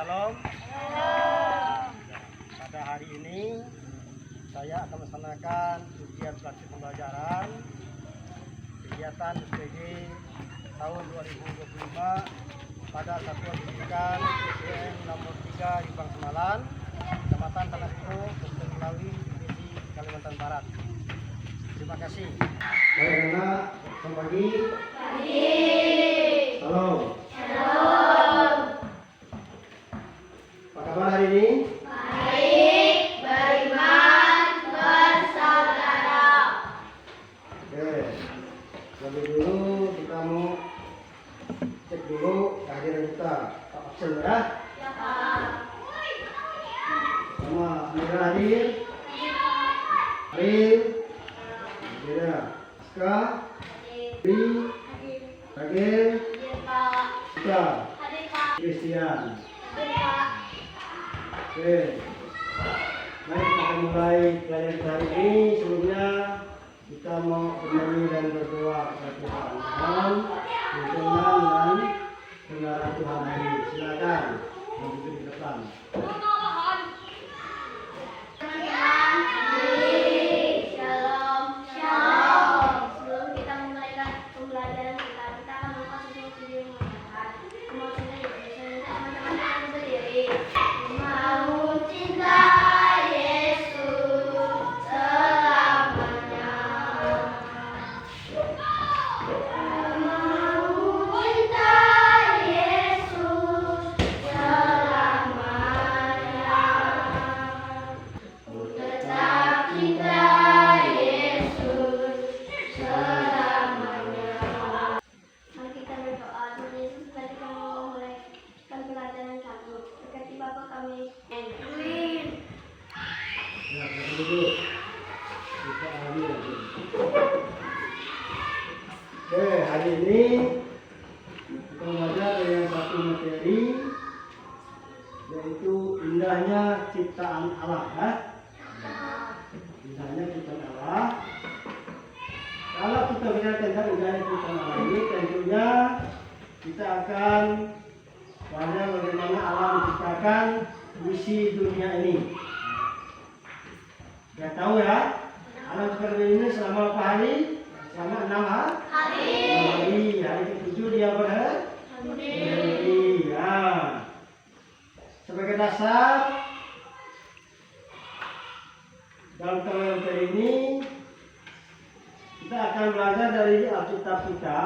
Shalom. Pada hari ini saya akan melaksanakan ujian praktik pembelajaran kegiatan SPG tahun 2025 pada Satuan Pendidikan SDN nomor 3 di Semalan, Kecamatan Tanah Hijau, Kabupaten Melawi, Divisi Kalimantan Barat. Terima kasih. Baik anak, selamat pagi. Halo. Apa kabar hari ini? Baik, beriman, bersaudara. Oke, lebih dulu kita mau cek dulu kehadiran kita. Pak absen ya? Ya, Pak. Sama Amira hadir? Hadir? Amira. Aska? Bi? Ragil? Hadir, Pak. Ika? Hadir, Pak. Christian? Hadir, Pak. Oke. Baik, kita akan mulai pelajaran kita hari ini. Sebelumnya kita mau bernyanyi dan berdoa kepada Tuhan. Berkenan dan kebenaran Tuhan hari. Silakan maju di depan. Shalom, shalom. Sebelum kita memulai pembelajaran kita akan membuka sesuatu video yang menyenangkan. Maksudnya teman-teman akan berdiri. Mau cinta Yesus selamanya. Mau cinta Yesus selamanya. Tetap cinta Yesus selamanya. Mari kita berdoa. Tuhan Yesus, mari kami memulai pelajaran kami. Berkati Bapa kami. Amin. Ya, kita duduk. Kita alami lagi. Oke, hari ini kita belajar dengan satu materi, yaitu indahnya ciptaan Allah. Ya? Indahnya ciptaan Allah. Kalau kita bicara tentang indahnya ciptaan Allah ini, tentunya kita akan belajar bagaimana Allah menciptakan misi dunia ini. Kita tahu ya, Allah menciptakan dunia ini selama berapa hari? Selama 6 hari. Hari ke-7 dia berdiri. Ya. Sebagai dasar dalam materi ini kita akan belajar dari Alkitab kita.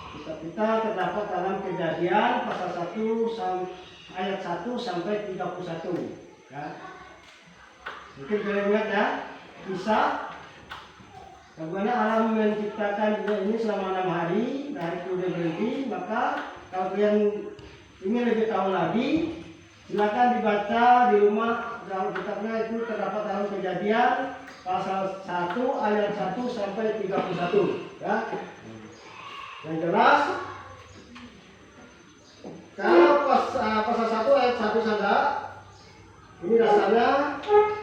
Kitab kita terdapat dalam Kejadian pasal 1 ayat 1 sampai 31. Ya. Mungkin kalian ingat ya, kisah bagaimana Allah menciptakan dunia ini selama 6 hari, dari itu dia berhenti. Maka kalau kalian ingin lebih tahu lagi, silakan dibaca di rumah. Dalam kitabnya itu terdapat dalam Kejadian pasal 1 ayat 1 sampai 31. Ya. Yang jelas, kalau pasal 1 ayat 1 saja, ini dasarnya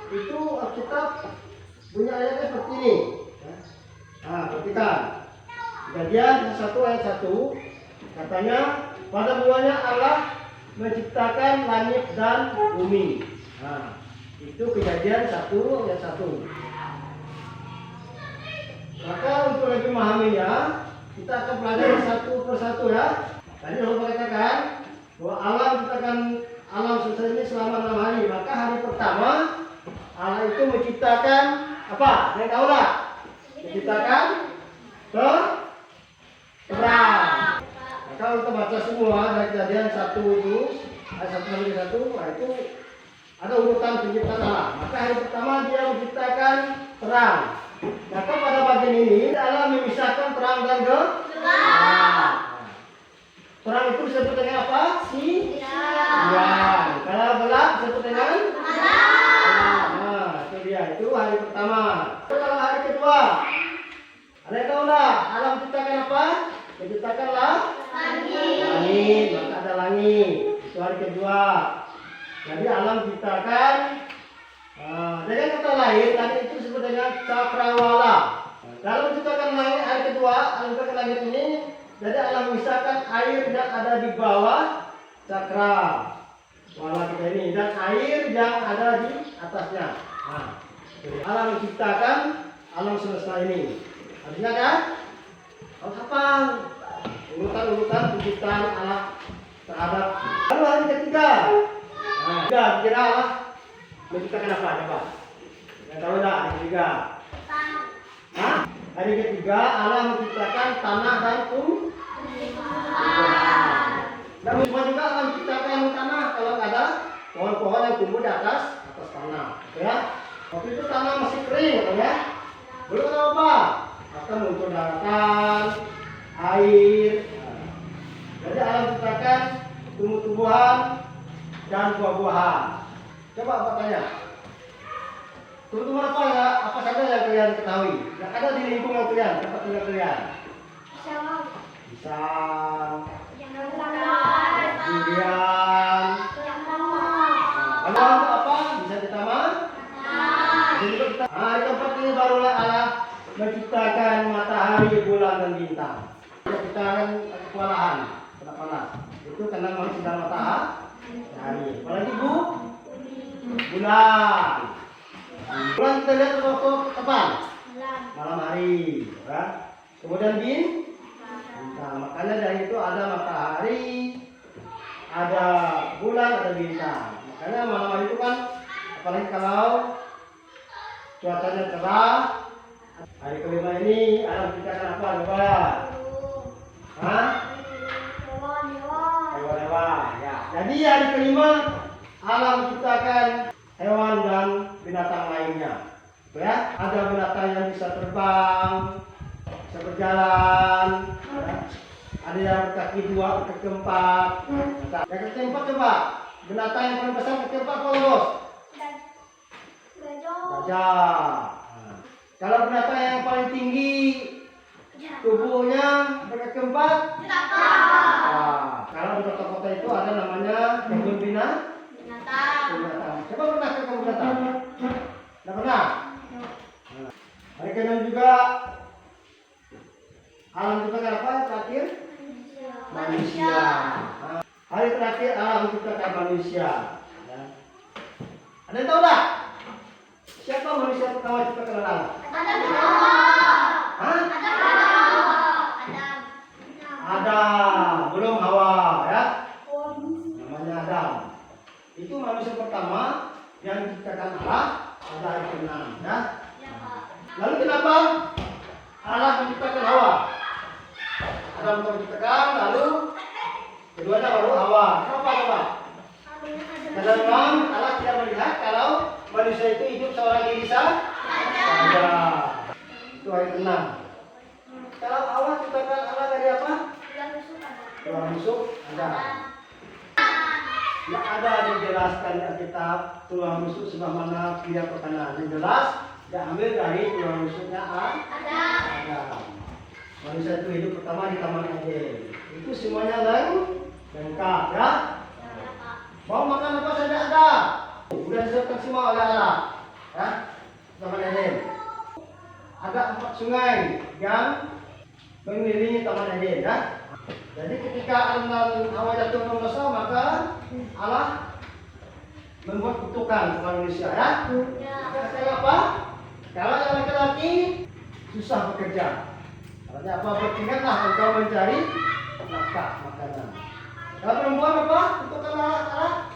itu Alkitab punya ayatnya seperti ini. Nah, perhatikan. Kejadian 1 ayat 1 katanya, pada mulanya Allah menciptakan langit dan bumi. Nah, itu Kejadian 1 ayat 1. Maka untuk lebih memahaminya, kita akan pelajari satu persatu ya. Tadi saya katakan bahwa Allah menciptakan alam semesta ini selama 6 hari. Maka hari pertama Allah itu menciptakan apa? Yang tahu tak? Menciptakan terang. Maka kita baca semua dari Kejadian 1 itu ayat 1 sampai 1. Nah, itu ada urutan penciptaan Allah. Maka hari pertama dia menciptakan terang. Maka pada bagian ini Allah memisahkan terang dan gelap. Terang itu disebut dengan apa? Siang. Kalau gelap disebut dengan malam. Nah, itu dia. Itu hari pertama. Kalau hari kedua, ada yang tahu enggak? Allah menciptakan apa? Menciptakanlah langit. Maka ada langit. Itu hari kedua. Jadi Allah menciptakan dengan kata lain, langit itu disebut dengan cakrawala. Kalau menciptakan langit hari kedua, Allah menciptakan langit ini, jadi Allah memisahkan air yang ada di bawah cakra wala kita ini, dan air yang ada di atasnya. Nah, Allah menciptakan alam semesta ini. Artinya kan? Harus hafal urutan-urutan penciptaan Allah terhadap. Lalu hari ketiga. Nah, kira Allah menciptakan apa? Coba. Yang tahu enggak hari ketiga? Hah? Hari ketiga Allah menciptakan tanah dan dan semua juga Allah menciptakan tanah kalau ada pohon-pohon yang tumbuh di atas tanah, ya. Waktu itu tanah masih kering, ya. Belum ada apa, akan muncul daratan, air. Jadi Allah menciptakan tumbuh-tumbuhan dan buah-buahan. Coba apa tanya? Tumbuh-tumbuhan apa ya? Apa saja yang kalian ketahui? Yang ada di lingkungan kalian, tempat tinggal kalian? Pisang, durian. Lalu apa? Bisa di taman? Nah, di tempat ini barulah Allah menciptakan matahari, bulan, dan bintang. Kita kan kewalahan, kena panas. Itu karena masih sinar matahari. Apalagi bulan. Bulan kita lihat waktu kapan? Malam hari, ya. Kemudian bintang. Makanya dari itu ada matahari, ada bulan, ada bintang. Makanya malam hari itu kan, apalagi kalau cuacanya cerah. Hari kelima ini alam menciptakan apa? Coba. Hah? Hewan-hewan. Ya. Jadi hari kelima alam menciptakan hewan dan binatang lainnya. Ya, ada binatang yang bisa terbang, bisa berjalan. Ya. Ada yang berkaki 2, berkaki 4. Yang kaki 4 coba. Binatang yang paling besar kaki 4 apa, Bos? Gajah. Nah. Kalau binatang yang paling tinggi tubuhnya berkaki 4? Nah, kalau di kota-kota itu ada namanya kebun binatang. Coba pernah ke kebun binatang? Tidak pernah? Nah. Hari ke-6 juga alam menciptakan apa terakhir? Manusia. Nah, hari terakhir alam menciptakan manusia. Ya. Ada yang tahu tak? Siapa manusia pertama diciptakan Allah? Hah? Adam, belum Hawa, ya? Namanya Adam. Itu manusia pertama yang diciptakan Allah pada hari ke-6, ya? Lalu kenapa Allah menciptakan Hawa? Adam menciptakan, lalu keduanya baru Hawa. Kenapa Hawa? Karena memang Allah tidak melihat kalau manusia itu hidup seorang diri saja. Itu hari ke-6. Kalau Allah ciptakan Allah dari apa? Tulang rusuk ada. Tidak ada dijelaskan di Alkitab tulang rusuk sebelah mana kiri atau kanan. Yang jelas diambil dari tulang rusuknya ada. Manusia itu hidup pertama di Taman Eden. Itu semuanya lengkap, ya. Mau makan apa saja ada. Sudah disebutkan semua oleh Allah, ya. Taman Eden. Ada 4 sungai yang mengelilingi Taman Eden, ya. Jadi ketika Adam dan Hawa jatuh dalam dosa, maka Allah membuat kutukan kepada manusia, ya. Kata apa? Kalau yang laki-laki susah bekerja. Artinya apa? Bertindatlah engkau mencari nafkah makanan. Kalau perempuan apa? Kutukan Allah.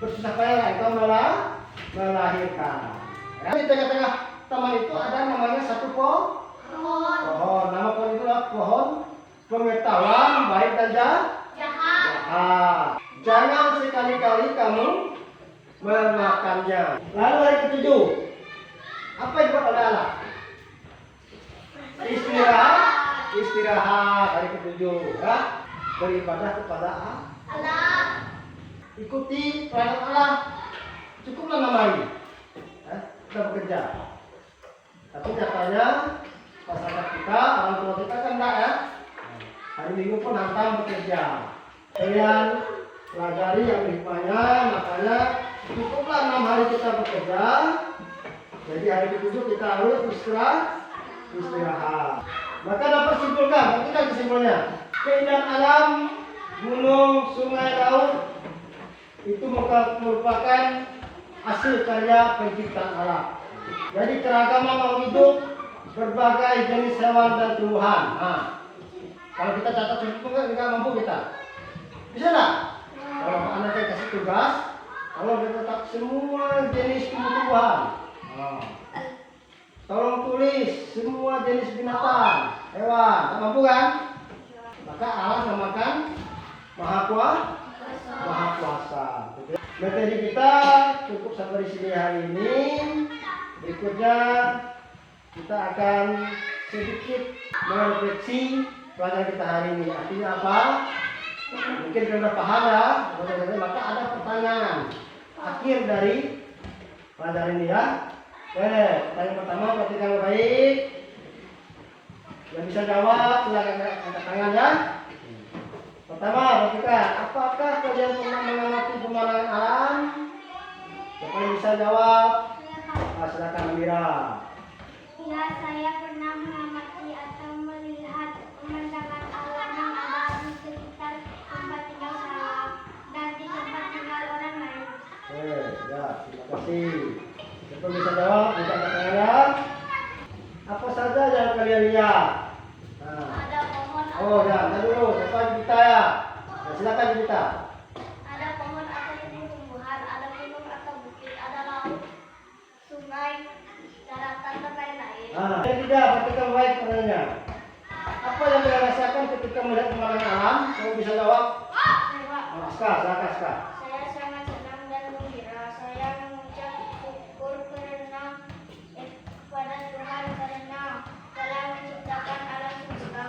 Bersusah payah engkau melahirkan. Ya, di tengah-tengah taman itu ada namanya satu pohon. Nama pohon itu adalah pohon pengetahuan baik dan jahat. Jangan sekali-kali kamu memakannya. Lalu hari ke-7, apa yang dibuat oleh Allah? Istirahat hari ke-7, ya. Beribadah kepada Allah. Ikuti perintah Allah. Cukuplah 6 hari, ya. Kita bekerja. Tapi katanya masyarakat kita, orang tua kita kan enggak, ya. Hari Minggu pun hantam bekerja. Kalian pelajari yang hikmahnya, makanya cukuplah 6 hari kita bekerja. Jadi hari ke-7 kita harus istirahat. Maka dapat simpulkan, kita kesimpulannya. Keindahan alam gunung, sungai, laut itu merupakan hasil karya penciptaan Allah. Jadi keragaman makhluk hidup, berbagai jenis hewan dan tumbuhan. Nah, kalau kita catat semua nggak mampu kita. Bisa nggak? Kalau anak saya kasih tugas, kalau kita catat semua jenis tumbuhan. Nah, tolong tulis semua jenis binatang, hewan. Tak mampu kan? Maka Allah namakan Maha Kuasa. Materi kita cukup sampai di sini hari ini. Berikutnya kita akan sedikit merefleksi pelajaran kita hari ini. Artinya apa? Mungkin sudah paham ya. Maka ada pertanyaan akhir dari pelajaran ini ya. Oke, pertanyaan pertama perhatikan baik. Yang bisa jawab silakan angkat tangan ya. Pertama, perhatikan, apakah kalian pernah mengamati pemandangan alam? Siapa yang bisa jawab? Silakan Amira. Ya, saya pernah mengamati atau melihat pemandangan alam yang ada di sekitar tempat tinggal saya dan di tempat tinggal orang lain. Ya, terima kasih. Siapa bisa jawab? Buka tangan ya. Apa saja yang kalian lihat? Ada pohon. Oh ya, dulu. Siapa Judita ya? Silakan Judita. Ada pohon atau tumbuh-tumbuhan, ada gunung atau bukit, ada laut, sungai, daratan dan lain-lain. Yang tidak, perhatikan baik pertanyaannya. Apa yang kalian rasakan ketika melihat pemandangan alam? Kamu bisa jawab? Aska, silakan Aska. Saya sangat senang dan gembira. Saya mengucap syukur kepada Tuhan karena telah menciptakan alam semesta.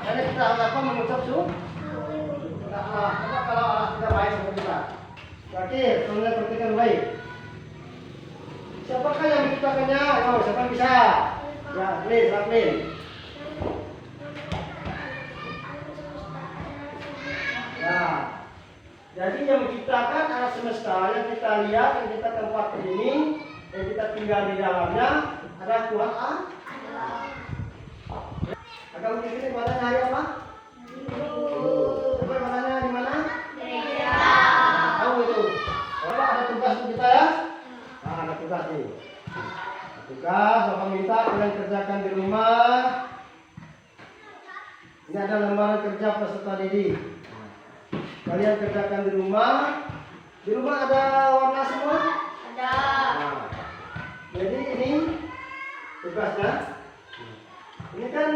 Jadi kita harus apa mengucap syukur? Kalau Allah tidak baik sama kita. Berarti sebenarnya perhatikan baik. Siapakah yang menciptakannya? Oh, siapa yang bisa? Ya, Lin. Ya. Jadi yang menciptakan alam semesta yang kita lihat, yang kita tempati ini, yang kita tinggal di dalamnya adalah Tuhan Allah. Agak mungkin ini badannya hari apa? Coba badannya di mana? Gereja. Tahu itu. Bapak ada tugas untuk kita ya? Ada tugas nih. Tugas, Bapak minta kalian kerjakan di rumah. Ini ada lembaran kerja peserta didik. Kalian kerjakan di rumah. Di rumah ada warna semua? Ada. Jadi ini tugasnya. Ini kan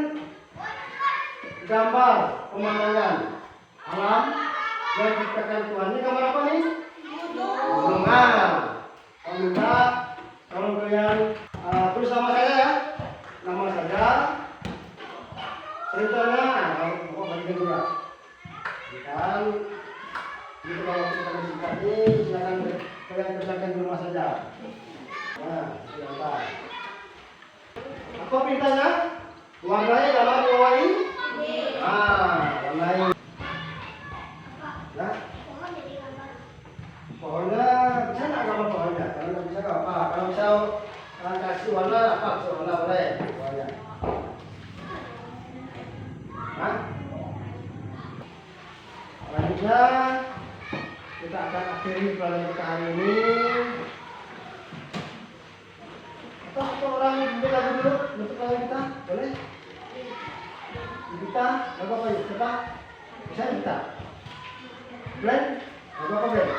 gambar pemandangan alam yang diciptakan Tuhan. Ini gambar apa nih? Gunung. Kalau minta, kalau kalian tulis nama saya ya, nama saja, ceritanya, kalau pokok bagian juga. Dan itu kalau kita disingkat ini, silakan kalian kerjakan di rumah saja. Nah, silakan. Apa perintahnya? Warnanya dalam warnai. Warnai. Ya. Pohonnya bisa nggak gambar pohonnya? Kalau nggak bisa nggak apa. Kalau bisa kasih warna apa? Warna boleh. Pohonnya. Selanjutnya kita akan akhiri pelajaran kita hari ini. Atau orang beda dulu untuk pelajaran kita boleh? Kita nggak apa-apa ya? Kita bisa kita. Glenn, nggak apa-apa Glenn.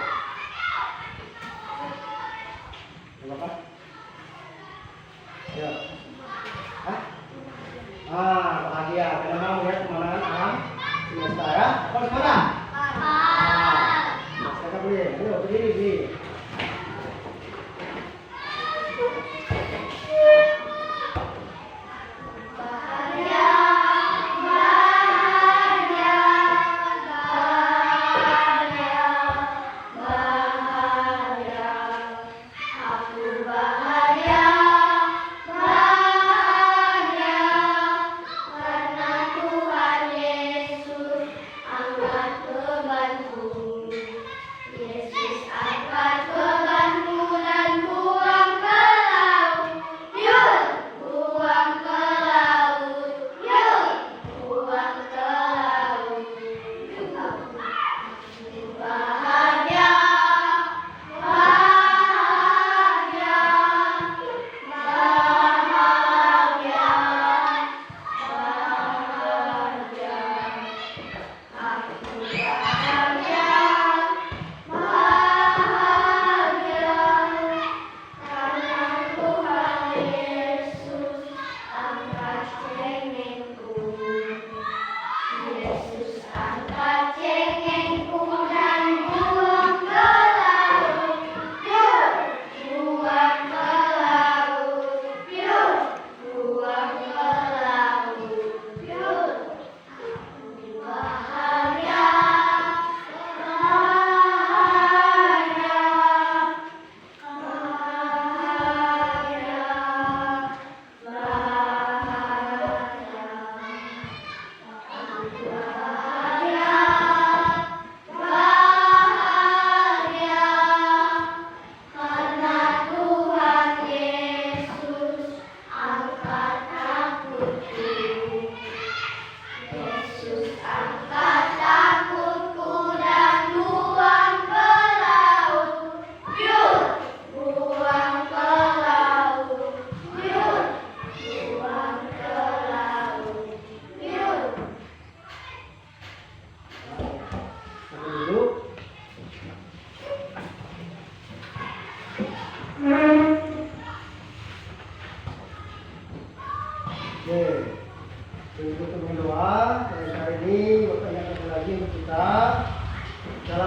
Apa? Ya. Bahagia karena mau melihat pemandangan alam semesta ya. Apa semesta? Sekarang boleh. Ayo berdiri. Bahagia.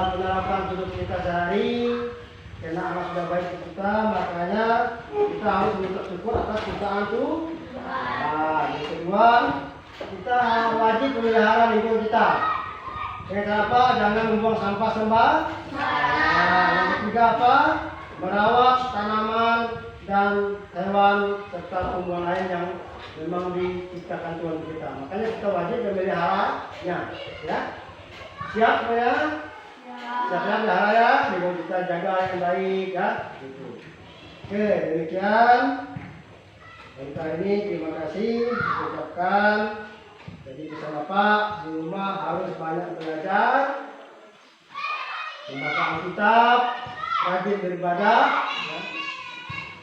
dalam penerapan hidup kita sehari, karena Allah sudah baik ke kita, makanya kita harus mengucap syukur atas ciptaan Tuhan. Nah, yang kedua, kita wajib memelihara lingkungan kita. Yang kenapa? Jangan membuang sampah sembarangan. Nah, yang ketiga apa? Merawat tanaman dan hewan serta tumbuhan lain yang memang diciptakan Tuhan kita. Makanya kita wajib memeliharanya. Ya, siap ya? Siap ya melihara ya? Lingkungan kita jaga yang baik ya. Gitu. Oke, demikian. Untuk ini terima kasih diucapkan. Jadi pesan Bapak di rumah harus banyak belajar, membaca Alkitab, rajin beribadah. Ya.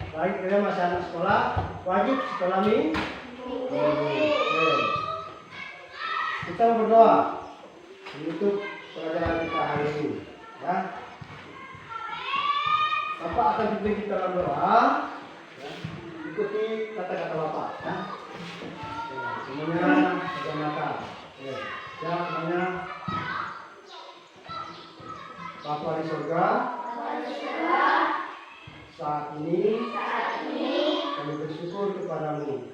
Baik kalian masih anak sekolah, wajib sekolah minggu. Kita berdoa menutup pelajaran kita hari ini. Ya. Bapak akan pimpin kita dalam doa. Ya. Ikuti kata-kata Bapak. Ya. Semuanya pegang mata. Ya, semuanya. Bapa di surga, saat ini kami bersyukur kepadamu.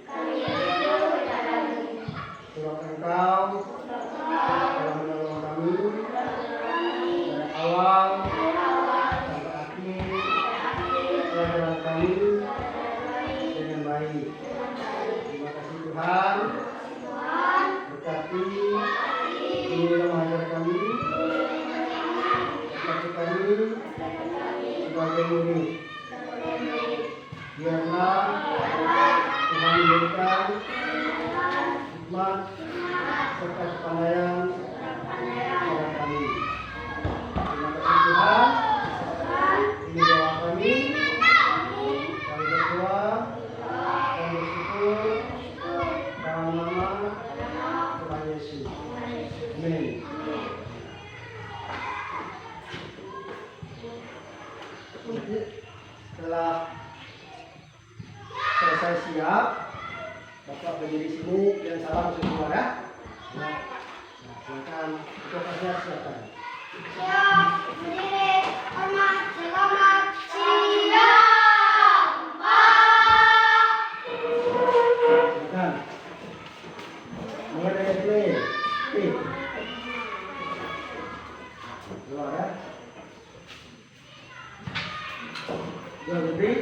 Sebab Engkau telah menolong kami dari awal sampai akhir pelajaran kami dengan baik. Terima kasih Tuhan. Berkati ini mengajar kami. Berkati kami sebagai murid. Biarlah Tuhan memberikan hikmat serta kepandaian kepada kami. Terima kasih Tuhan. Ini doa kami. Kami berdoa dan bersyukur dalam nama Tuhan Yesus. Amin. Setelah selesai siap, Bapak berdiri sini dan salam semua ya. Nah, silakan prosesnya silakan. Siap, berdiri, hormat, selamat siang, Pak. Silakan. Mulai dari play. Keluar ya. Dua lebih.